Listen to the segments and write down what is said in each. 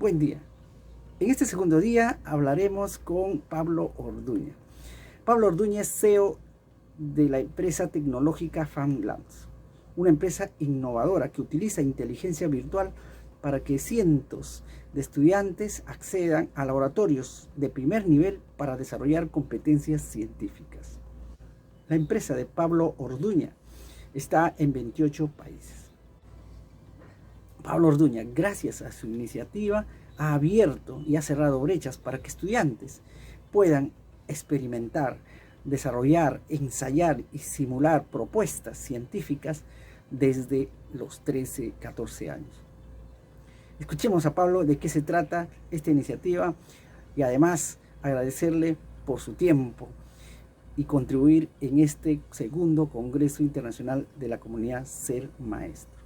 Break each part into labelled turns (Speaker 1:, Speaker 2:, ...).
Speaker 1: Buen día. En este segundo día hablaremos con Pablo Orduña. Pablo Orduña es CEO de la empresa tecnológica FunLabs, una empresa innovadora que utiliza inteligencia virtual para que cientos de estudiantes accedan a laboratorios de primer nivel para desarrollar competencias científicas. La empresa de Pablo Orduña está en 28 países. Pablo Orduña, gracias a su iniciativa, ha abierto y ha cerrado brechas para que estudiantes puedan experimentar, desarrollar, ensayar y simular propuestas científicas desde los 13, 14 años. Escuchemos a Pablo de qué se trata esta iniciativa y además agradecerle por su tiempo y contribuir en este segundo Congreso Internacional de la Comunidad Ser Maestro.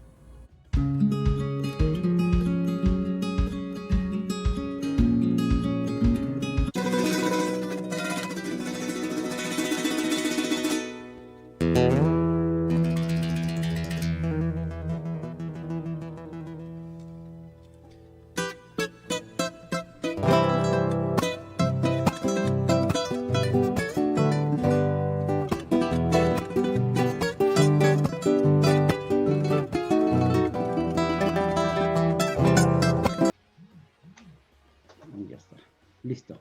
Speaker 1: Ya está, listo.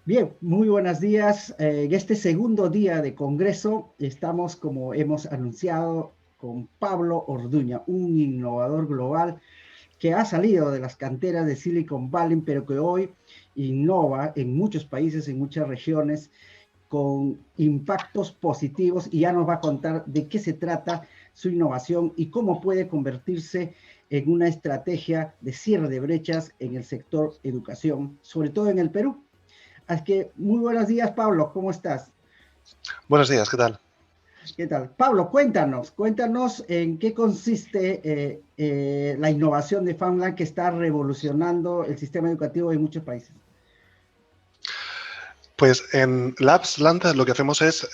Speaker 1: Bien, muy buenos días. En este segundo día de Congreso estamos, como hemos anunciado, con Pablo Orduña, un innovador global que ha salido de las canteras de Silicon Valley, pero que hoy innova en muchos países, en muchas regiones, con impactos positivos, y ya nos va a contar de qué se trata su innovación y cómo puede convertirse en una estrategia de cierre de brechas en el sector educación, sobre todo en el Perú. Así que muy buenos días, Pablo, ¿cómo estás?
Speaker 2: Buenos días, ¿qué tal?
Speaker 1: ¿Qué tal? Pablo, cuéntanos en qué consiste la innovación de FunLab que está revolucionando el sistema educativo en muchos países.
Speaker 2: Pues en LabsLand lo que hacemos es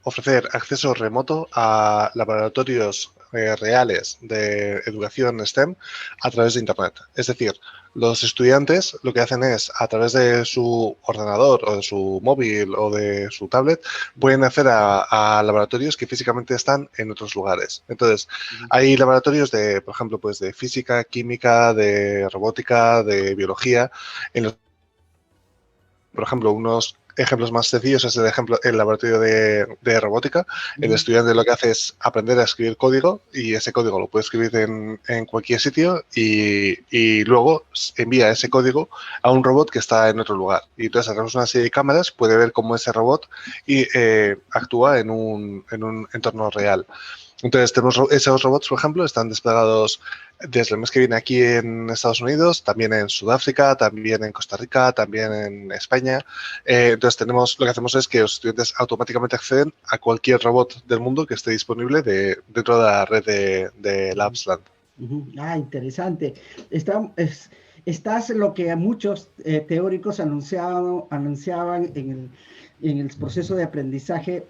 Speaker 2: ofrecer acceso remoto a laboratorios reales de educación STEM a través de Internet. Es decir, los estudiantes lo que hacen es, a través de su ordenador o de su móvil o de su tablet, pueden acceder a laboratorios que físicamente están en otros lugares. Entonces, hay laboratorios de, por ejemplo, pues de física, química, de robótica, de biología, en los, por ejemplo, unos ejemplos más sencillos es el laboratorio de robótica. El estudiante lo que hace es aprender a escribir código y ese código lo puede escribir en cualquier sitio y luego envía ese código a un robot que está en otro lugar. Y entonces, a través de una serie de cámaras, puede ver cómo ese robot actúa en un entorno real. Entonces, esos robots, por ejemplo, están desplegados desde el mes que viene aquí en Estados Unidos, también en Sudáfrica, también en Costa Rica, también en España. Entonces, lo que hacemos es que los estudiantes automáticamente acceden a cualquier robot del mundo que esté disponible dentro de la red de LabsLand.
Speaker 1: Ah, interesante. Estás lo que muchos teóricos anunciaban en el proceso de aprendizaje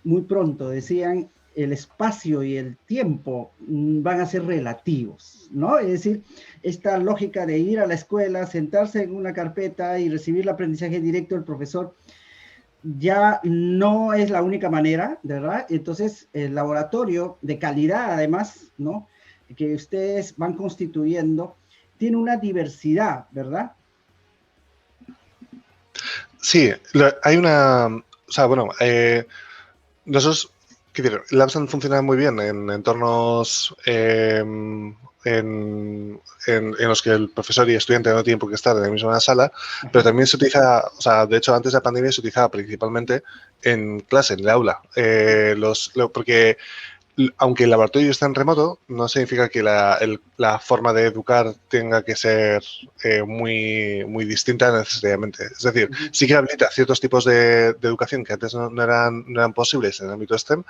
Speaker 1: muy pronto. Decían, el espacio y el tiempo van a ser relativos, ¿no? Es decir, esta lógica de ir a la escuela, sentarse en una carpeta y recibir el aprendizaje directo del profesor, ya no es la única manera, ¿verdad? Entonces, el laboratorio de calidad, además, ¿no?, que ustedes van constituyendo, tiene una diversidad, ¿verdad?
Speaker 2: Sí, hay una... O sea, bueno, nosotros, LabsLand funciona muy bien en entornos en los que el profesor y estudiante no tienen por qué estar en la misma sala, pero también se utiliza, o sea, de hecho, antes de la pandemia se utilizaba principalmente en clase, en el aula, porque aunque el laboratorio está en remoto, no significa que la forma de educar tenga que ser muy distinta necesariamente. Es decir, sí que habilita ciertos tipos de educación que antes no eran posibles en el ámbito STEM,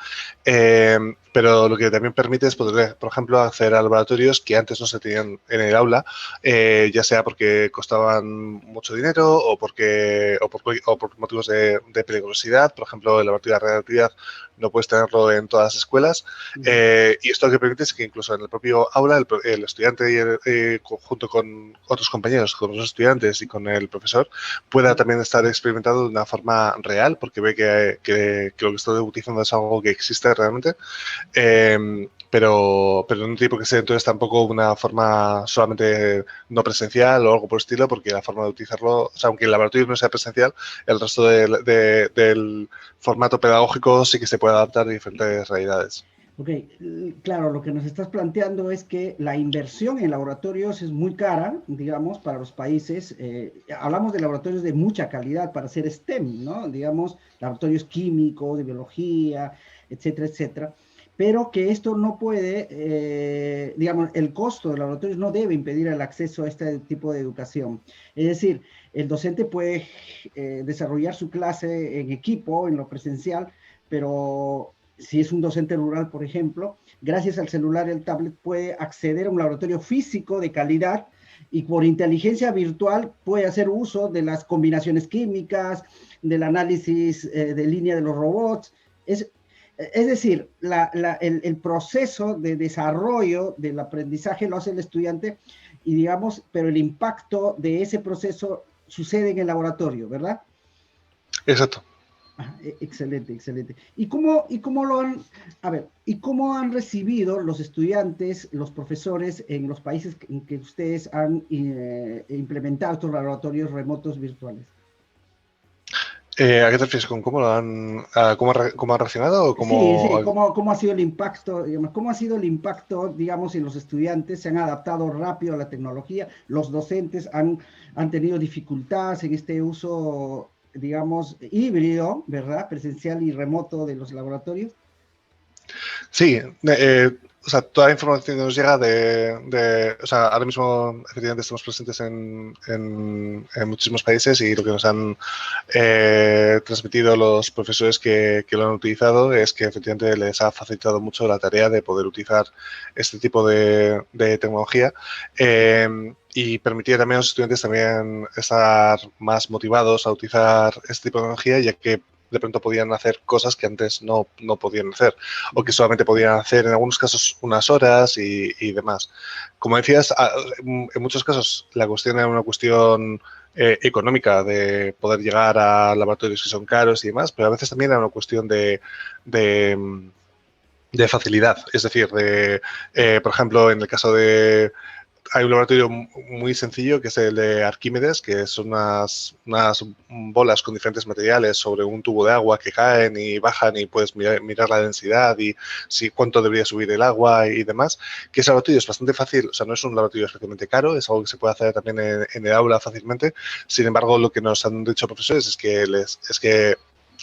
Speaker 2: pero lo que también permite es poder, por ejemplo, acceder a laboratorios que antes no se tenían en el aula, ya sea porque costaban mucho dinero o por motivos de peligrosidad. Por ejemplo, el laboratorio de relatividad no puedes tenerlo en todas las escuelas, Y esto lo que permite es que incluso en el propio aula el estudiante, junto con otros compañeros, con los estudiantes y con el profesor, pueda también estar experimentando de una forma real, porque ve que lo que está utilizando es algo que existe realmente. Pero no tiene por qué ser entonces tampoco una forma solamente no presencial o algo por el estilo, porque la forma de utilizarlo, o sea, aunque el laboratorio no sea presencial, el resto del formato pedagógico sí que se puede adaptar a diferentes realidades.
Speaker 1: Ok, claro, lo que nos estás planteando es que la inversión en laboratorios es muy cara, digamos, para los países. Hablamos de laboratorios de mucha calidad para hacer STEM, ¿no? Digamos, laboratorios químicos, de biología, etcétera, etcétera. Pero que esto no puede, digamos, el costo de laboratorios no debe impedir el acceso a este tipo de educación. Es decir, el docente puede desarrollar su clase en equipo, en lo presencial, pero si es un docente rural, por ejemplo, gracias al celular y el tablet puede acceder a un laboratorio físico de calidad y por inteligencia virtual puede hacer uso de las combinaciones químicas, del análisis de línea de los robots. Es decir, el proceso de desarrollo del aprendizaje lo hace el estudiante y digamos, pero el impacto de ese proceso sucede en el laboratorio, ¿verdad?
Speaker 2: Exacto.
Speaker 1: Excelente, excelente. ¿Y cómo lo han, a ver, y cómo han recibido los estudiantes, los profesores en los países en que ustedes han implementado estos laboratorios remotos virtuales?
Speaker 2: ¿A qué te refieres con cómo lo han, cómo han reaccionado o
Speaker 1: Sí,
Speaker 2: cómo?
Speaker 1: sí, cómo ha sido el impacto, digamos, cómo ha sido el impacto, digamos, en los estudiantes? ¿Se han adaptado rápido a la tecnología? ¿Los docentes han tenido dificultades en este uso, digamos, híbrido, ¿verdad? Presencial y remoto de los laboratorios.
Speaker 2: Sí, o sea, toda la información que nos llega o sea, ahora mismo efectivamente estamos presentes en muchísimos países y lo que nos han transmitido los profesores que lo han utilizado es que efectivamente les ha facilitado mucho la tarea de poder utilizar este tipo de tecnología y permitir también a los estudiantes también estar más motivados a utilizar este tipo de tecnología, ya que de pronto podían hacer cosas que antes no podían hacer o que solamente podían hacer en algunos casos unas horas y demás. Como decías, en muchos casos la cuestión era una cuestión económica de poder llegar a laboratorios que son caros y demás, pero a veces también era una cuestión de facilidad. Es decir, por ejemplo, en el caso de hay un laboratorio muy sencillo que es el de Arquímedes, que son unas bolas con diferentes materiales sobre un tubo de agua que caen y bajan y puedes mirar la densidad y cuánto debería subir el agua y demás. Que ese laboratorio es bastante fácil, o sea, no es un laboratorio especialmente caro, es algo que se puede hacer también en el aula fácilmente. Sin embargo, lo que nos han dicho profesores es que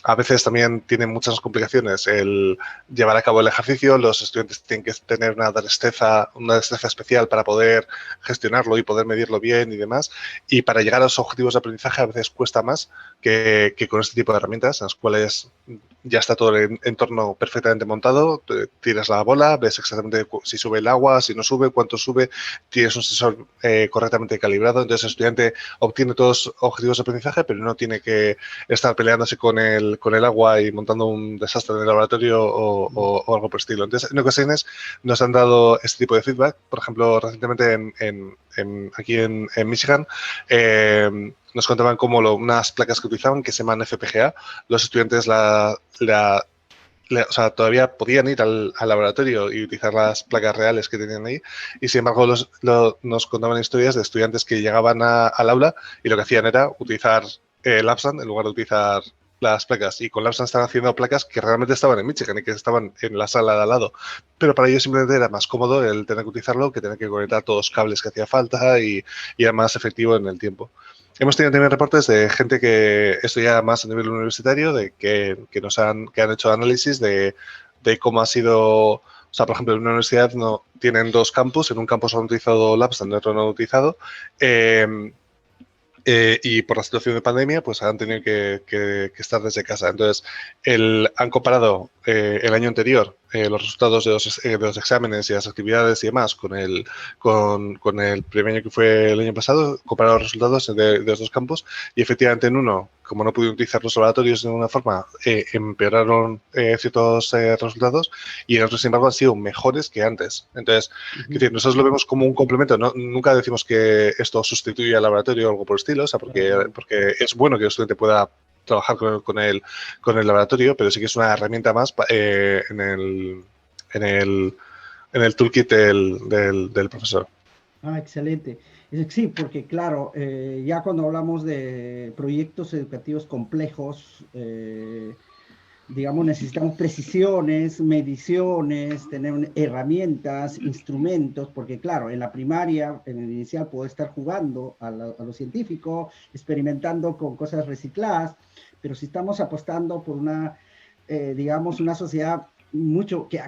Speaker 2: a veces también tienen muchas complicaciones el llevar a cabo el ejercicio. Los estudiantes tienen que tener una destreza especial para poder gestionarlo y poder medirlo bien y demás. Y para llegar a los objetivos de aprendizaje a veces cuesta más que con este tipo de herramientas, en las cuales ya está todo el entorno perfectamente montado, tiras la bola, ves exactamente si sube el agua, si no sube, cuánto sube, tienes un sensor correctamente calibrado, entonces el estudiante obtiene todos los objetivos de aprendizaje, pero no tiene que estar peleándose con el agua y montando un desastre en el laboratorio o algo por el estilo. Entonces, en ocasiones nos han dado este tipo de feedback. Por ejemplo, recientemente aquí en Michigan, nos contaban cómo unas placas que utilizaban, que se llaman FPGA, los estudiantes o sea, todavía podían ir al laboratorio y utilizar las placas reales que tenían ahí y sin embargo nos contaban historias de estudiantes que llegaban al aula y lo que hacían era utilizar Lapsan en lugar de utilizar las placas, y con Lapsan estaban haciendo placas que realmente estaban en Michigan y que estaban en la sala de al lado, pero para ellos simplemente era más cómodo el tener que utilizarlo que tener que conectar todos los cables que hacía falta y era más efectivo en el tiempo. Hemos tenido también reportes de gente que esto ya más a nivel universitario, de que han hecho análisis de cómo ha sido, o sea, por ejemplo, en una universidad tienen dos campus, en un campus han utilizado Labs, en otro no han utilizado, y por la situación de pandemia, pues han tenido que estar desde casa. Entonces, han comparado el año anterior los resultados de los exámenes y las actividades y demás con el primer año que fue el año pasado, comparar los resultados de los dos campos y efectivamente en uno, como no pudieron utilizar los laboratorios de una forma, empeoraron ciertos resultados y en otros, sin embargo, han sido mejores que antes. Entonces, nosotros lo vemos como un complemento. Nunca decimos que esto sustituya al laboratorio o algo por el estilo, o sea, porque es bueno que el estudiante pueda trabajar con el laboratorio, pero sí que es una herramienta más en el toolkit del profesor.
Speaker 1: Excelente. Sí, porque claro, ya cuando hablamos de proyectos educativos complejos, digamos, necesitamos precisiones, mediciones, tener herramientas, instrumentos, porque claro, en la primaria, en el inicial, puedo estar jugando a lo científico, experimentando con cosas recicladas, pero si estamos apostando por una, digamos, una sociedad mucho que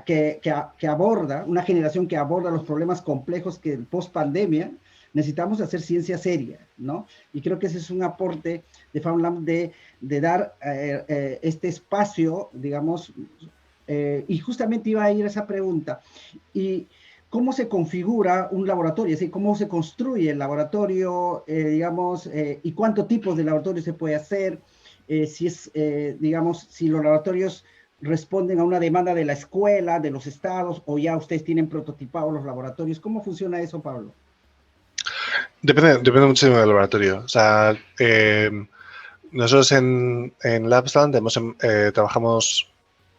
Speaker 1: aborda, una generación que aborda los problemas complejos que post pandemia, necesitamos hacer ciencia seria, ¿no? Y creo que ese es un aporte de FAUNLAB de dar este espacio, digamos, y justamente iba a ir a esa pregunta. ¿Y cómo se configura un laboratorio? Es decir, ¿cómo se construye el laboratorio, digamos, y cuántos tipos de laboratorios se puede hacer? Si es, digamos, si los laboratorios responden a una demanda de la escuela, de los estados, o ya ustedes tienen prototipados los laboratorios. ¿Cómo funciona eso, Pablo?
Speaker 2: Depende muchísimo del laboratorio. O sea, nosotros en Labsland trabajamos,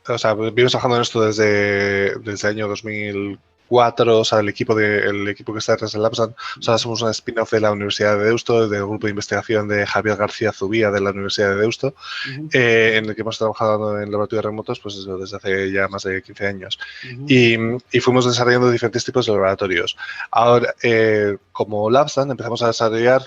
Speaker 2: o sea, venimos trabajando en esto desde el año 2004, o sea, el equipo que está detrás del Labsland, o sea, somos una spin-off de la Universidad de Deusto, del grupo de investigación de Javier García Zubía de la Universidad de Deusto, en el que hemos trabajado en laboratorios remotos pues desde hace ya más de 15 años. Y fuimos desarrollando diferentes tipos de laboratorios. Ahora, como Labsland, empezamos a desarrollar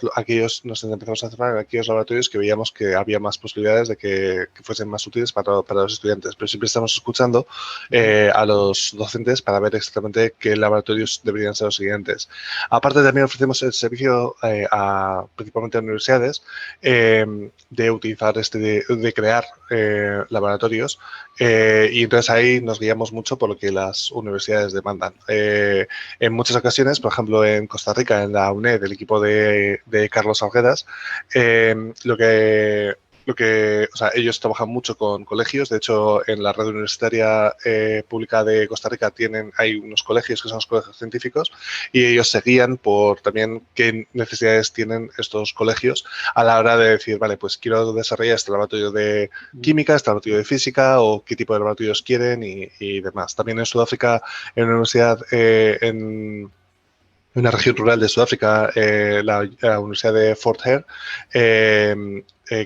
Speaker 2: nos empezamos a centrar en aquellos laboratorios que veíamos que había más posibilidades de que fuesen más útiles para los estudiantes, pero siempre estamos escuchando a los docentes para ver exactamente qué laboratorios deberían ser los siguientes. Aparte, también ofrecemos el servicio principalmente a universidades de utilizar de crear laboratorios y entonces ahí nos guiamos mucho por lo que las universidades demandan. En muchas ocasiones, por ejemplo, en Costa Rica, en la UNED, el equipo de Carlos Alguedas, o sea, ellos trabajan mucho con colegios. De hecho, en la red universitaria pública de Costa Rica hay unos colegios que son los colegios científicos y ellos se guían por también qué necesidades tienen estos colegios a la hora de decir, vale, pues quiero desarrollar este laboratorio de química, este laboratorio de física o qué tipo de laboratorios quieren y demás. También en Sudáfrica, en una universidad en una región rural de Sudáfrica, la Universidad de Fort Hare,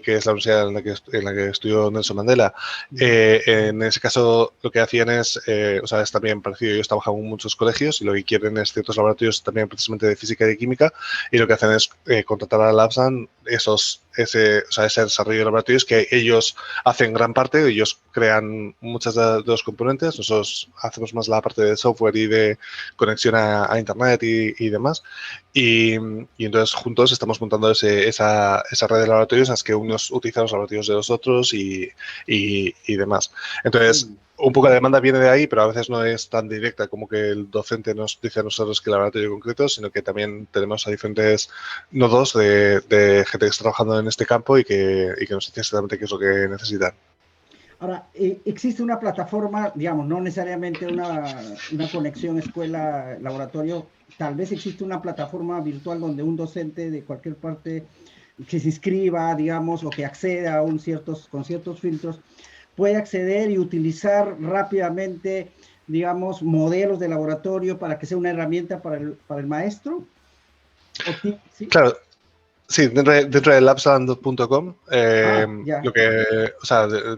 Speaker 2: que es la universidad en la que estudió Nelson Mandela. En ese caso, lo que hacían es también parecido. Ellos trabajan en muchos colegios y lo que quieren es ciertos laboratorios también precisamente de física y de química y lo que hacen es contratar a Labsan ese desarrollo de laboratorios que ellos hacen gran parte, ellos crean muchas de los componentes, nosotros hacemos más la parte de software y de conexión a internet y demás. Y entonces juntos estamos montando esa red de laboratorios en las que unos utilizan los laboratorios de los otros y demás. Entonces, un poco de demanda viene de ahí, pero a veces no es tan directa como que el docente nos dice a nosotros que el laboratorio concreto, sino que también tenemos a diferentes nodos de gente que está trabajando en este campo y que nos dice exactamente qué es lo que necesitan.
Speaker 1: Ahora, existe una plataforma, digamos, no necesariamente una conexión escuela-laboratorio, tal vez existe una plataforma virtual donde un docente de cualquier parte que se inscriba, digamos, o que acceda con ciertos filtros, puede acceder y utilizar rápidamente, digamos, modelos de laboratorio para que sea una herramienta para el maestro.
Speaker 2: ¿Sí? Claro. Sí, dentro de labsland.com,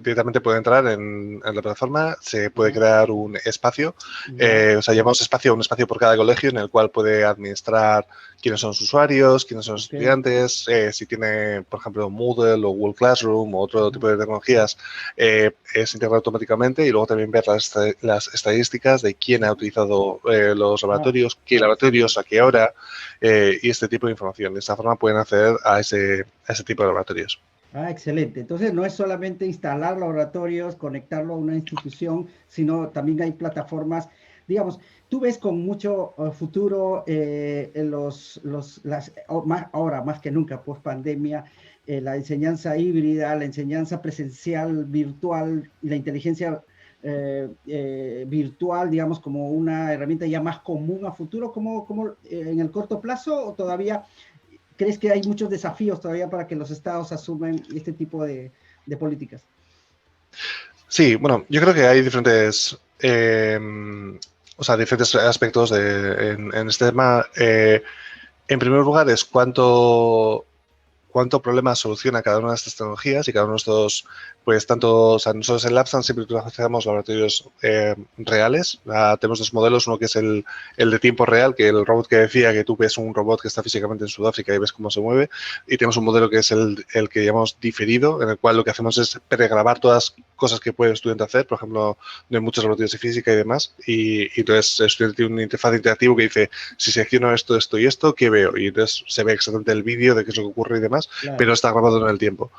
Speaker 2: directamente puede entrar en la plataforma, se puede crear un espacio, llamamos espacio un espacio por cada colegio en el cual puede administrar quiénes son los usuarios, quiénes son los estudiantes, si tiene, por ejemplo, Moodle o Google Classroom o otro tipo de tecnologías, es integrado automáticamente y luego también ver las estadísticas de quién ha utilizado los laboratorios, qué laboratorios, a qué hora y este tipo de información. De esta forma pueden acceder a ese tipo de laboratorios.
Speaker 1: Ah, excelente. Entonces no es solamente instalar laboratorios, conectarlo a una institución, sino también hay plataformas, digamos, tú ves con mucho futuro ahora más que nunca, post pandemia, la enseñanza híbrida, la enseñanza presencial, virtual, la inteligencia virtual, digamos, como una herramienta ya más común a futuro, como en el corto plazo o todavía ¿crees que hay muchos desafíos todavía para que los estados asuman este tipo de políticas?
Speaker 2: Sí, bueno, yo creo que hay diferentes, o sea, diferentes aspectos en este tema. En primer lugar, es cuánto problema soluciona cada una de estas tecnologías y cada uno de estos, pues tanto, o sea, nosotros en LabSan siempre utilizamos laboratorios reales. Tenemos dos modelos, uno que es el de tiempo real, que el robot que decía que tú ves un robot que está físicamente en Sudáfrica y ves cómo se mueve, y tenemos un modelo que es el que llamamos diferido, en el cual lo que hacemos es pregrabar todas las cosas que puede el estudiante hacer, por ejemplo, de muchos laboratorios de física y demás, y entonces el estudiante tiene una interfaz interactiva que dice, si selecciono esto, esto y esto, ¿qué veo? Y entonces se ve exactamente el vídeo de qué es lo que ocurre y demás, pero
Speaker 1: Claro.
Speaker 2: está grabado en el tiempo.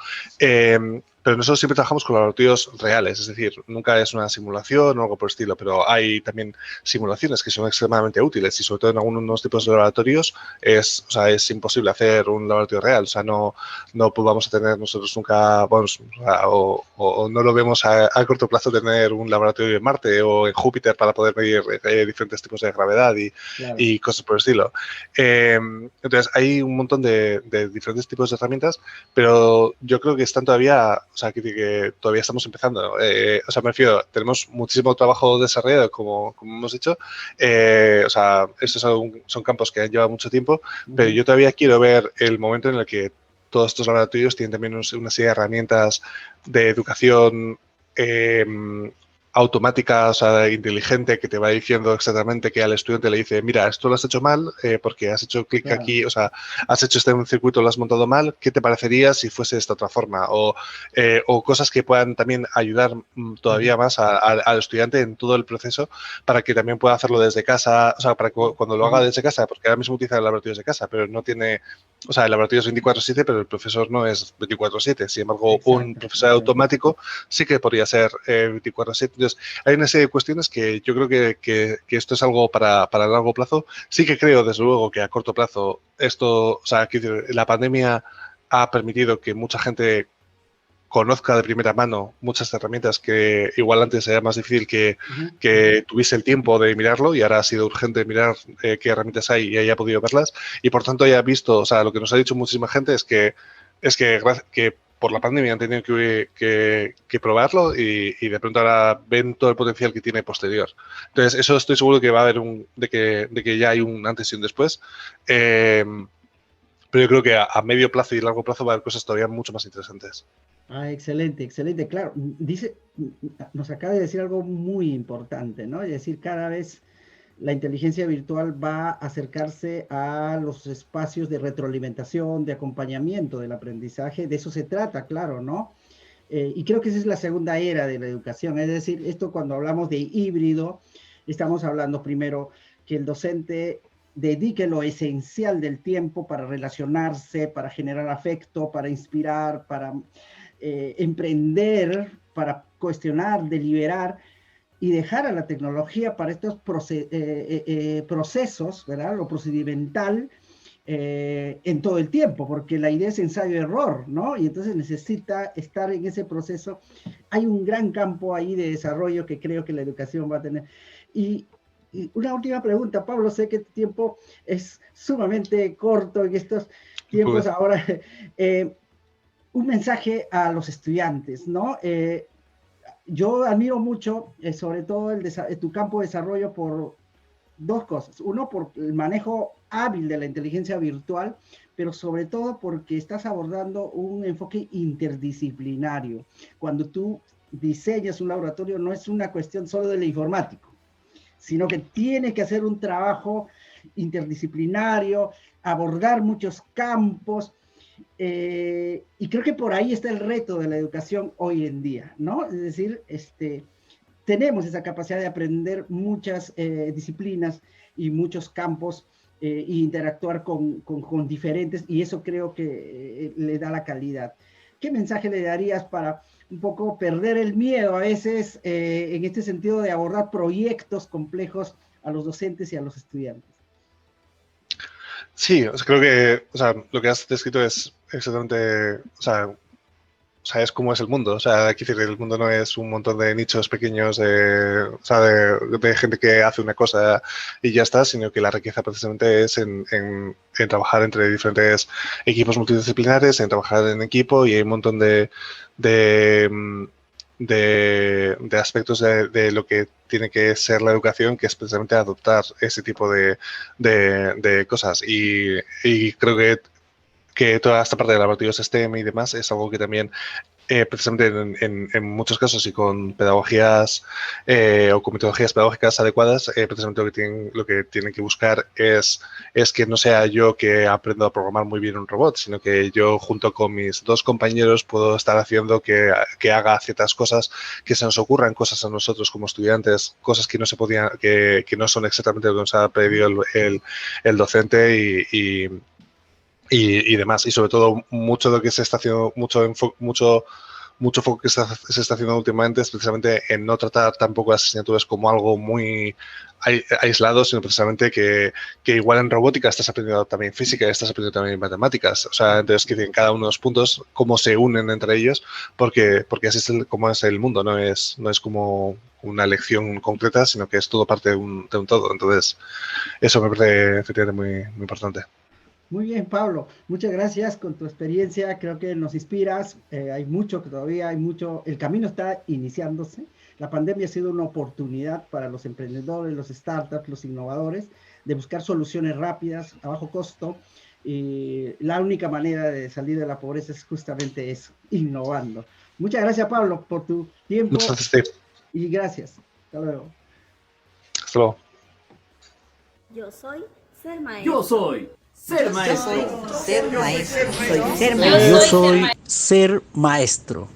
Speaker 2: Pero nosotros siempre trabajamos con laboratorios reales, es decir, nunca es una simulación o algo por el estilo, pero hay también simulaciones que son extremadamente útiles y sobre todo en algunos tipos de laboratorios o sea, es imposible hacer un laboratorio real, o sea, no vamos a tener nosotros nunca, bueno, o no lo vemos a corto plazo tener un laboratorio en Marte o en Júpiter para poder medir diferentes tipos de gravedad
Speaker 1: Claro.
Speaker 2: y cosas por el estilo. Entonces, hay un montón de diferentes tipos de herramientas, pero yo creo que están todavía, o sea, que todavía estamos empezando. O sea, me refiero, tenemos muchísimo trabajo desarrollado, como hemos dicho. O sea, estos son campos que han llevado mucho tiempo, pero yo todavía quiero ver el momento en el que todos estos laboratorios tienen también una serie de herramientas de educación automática, o sea, inteligente, que te va diciendo exactamente que al estudiante le dice, mira, esto lo has hecho mal porque has hecho clic
Speaker 1: Claro.
Speaker 2: aquí, o sea, has hecho este circuito, lo has montado mal, ¿qué te parecería si fuese de esta otra forma? O cosas que puedan también ayudar todavía más al estudiante en todo el proceso para que también pueda hacerlo desde casa, o sea, para que cuando lo haga desde casa, porque ahora mismo utiliza el laboratorio desde casa, pero no tiene, o sea, el laboratorio es 24/7, pero el profesor no es 24/7. Sin embargo, un
Speaker 1: Exacto,
Speaker 2: profesor
Speaker 1: exacto.
Speaker 2: automático sí que podría ser 24/7. Entonces, hay una serie de cuestiones que yo creo que esto es algo para largo plazo. Sí que creo, desde luego, que a corto plazo esto, o sea, que la pandemia ha permitido que mucha gente conozca de primera mano muchas herramientas que igual antes era más difícil que tuviese el tiempo de mirarlo y ahora ha sido urgente mirar qué herramientas hay y haya podido verlas y por tanto haya visto, o sea, lo que nos ha dicho muchísima gente que por la pandemia han tenido que probarlo y de pronto ahora ven todo el potencial que tiene posterior. Entonces, eso estoy seguro que va a haber de que ya hay un antes y un después. Pero yo creo que a medio plazo y largo plazo va a haber cosas todavía mucho más interesantes.
Speaker 1: Ah, excelente, excelente. Claro, nos acaba de decir algo muy importante, ¿no? Es decir, cada vez la inteligencia virtual va a acercarse a los espacios de retroalimentación, de acompañamiento del aprendizaje. De eso se trata, claro, ¿no? Y creo que esa es la segunda era de la educación. Es decir, esto cuando hablamos de híbrido, estamos hablando primero que el docente dedique lo esencial del tiempo para relacionarse, para generar afecto, para inspirar, para emprender, para cuestionar, deliberar y dejar a la tecnología para estos procesos, ¿verdad? Lo procedimental en todo el tiempo, porque la idea es ensayo-error, ¿no? Y entonces necesita estar en ese proceso. Hay un gran campo ahí de desarrollo que creo que la educación va a tener. Y una última pregunta, Pablo, sé que tu tiempo es sumamente corto en estos tiempos
Speaker 2: Pues,
Speaker 1: ahora. Un mensaje a los estudiantes, ¿no? Yo admiro mucho, sobre todo tu campo de desarrollo por dos cosas. Uno, por el manejo hábil de la inteligencia virtual, pero sobre todo porque estás abordando un enfoque interdisciplinario. Cuando tú diseñas un laboratorio, no es una cuestión solo del informático, sino que tiene que hacer un trabajo interdisciplinario, abordar muchos campos, y creo que por ahí está el reto de la educación hoy en día, ¿no? Es decir, tenemos esa capacidad de aprender muchas disciplinas y muchos campos e interactuar con diferentes, y eso creo que le da la calidad. ¿qué mensaje le darías para un poco perder el miedo a veces en este sentido de abordar proyectos complejos a los docentes y a los estudiantes?
Speaker 2: Sí, o sea, creo que lo que has descrito es exactamente, es cómo es el mundo. O sea, quiero decir, el mundo no es un montón de nichos pequeños de gente que hace una cosa y ya está, sino que la riqueza precisamente es en trabajar entre diferentes equipos multidisciplinares, en trabajar en equipo, y hay un montón de aspectos de lo que tiene que ser la educación, que es precisamente adoptar ese tipo de cosas. Y creo que toda esta parte de laboratorios STEM y demás es algo que también, precisamente en muchos casos y con pedagogías o con metodologías pedagógicas adecuadas, precisamente lo que tienen que buscar es que no sea yo que aprendo a programar muy bien un robot, sino que yo junto con mis dos compañeros puedo estar haciendo que haga ciertas cosas que se nos ocurran, cosas a nosotros como estudiantes, cosas que no se podían, que no son exactamente lo que nos ha pedido el docente y demás. Y sobre todo, mucho de lo que se está haciendo, mucho foco que se está haciendo últimamente es precisamente en no tratar tampoco las asignaturas como algo muy aislado, sino precisamente que igual en robótica estás aprendiendo también física y estás aprendiendo también matemáticas. O sea, entonces que en cada uno de los puntos, cómo se unen entre ellos, porque así es como es el mundo, no es como una lección concreta, sino que es todo parte de un todo. Entonces, eso me parece efectivamente muy importante.
Speaker 1: Muy bien, Pablo. Muchas gracias con tu experiencia. Creo que nos inspiras. Hay mucho que todavía hay mucho. El camino está iniciándose. La pandemia ha sido una oportunidad para los emprendedores, los startups, los innovadores, de buscar soluciones rápidas, a bajo costo. Y la única manera de salir de la pobreza es justamente eso, innovando. Muchas gracias, Pablo, por tu tiempo.
Speaker 2: Muchas gracias, Steve.
Speaker 1: Y gracias. Hasta luego.
Speaker 2: Hasta luego.
Speaker 3: Yo soy ser maestro.
Speaker 4: Yo soy ser maestro.
Speaker 5: Yo soy ser maestro.
Speaker 6: Yo soy ser maestro.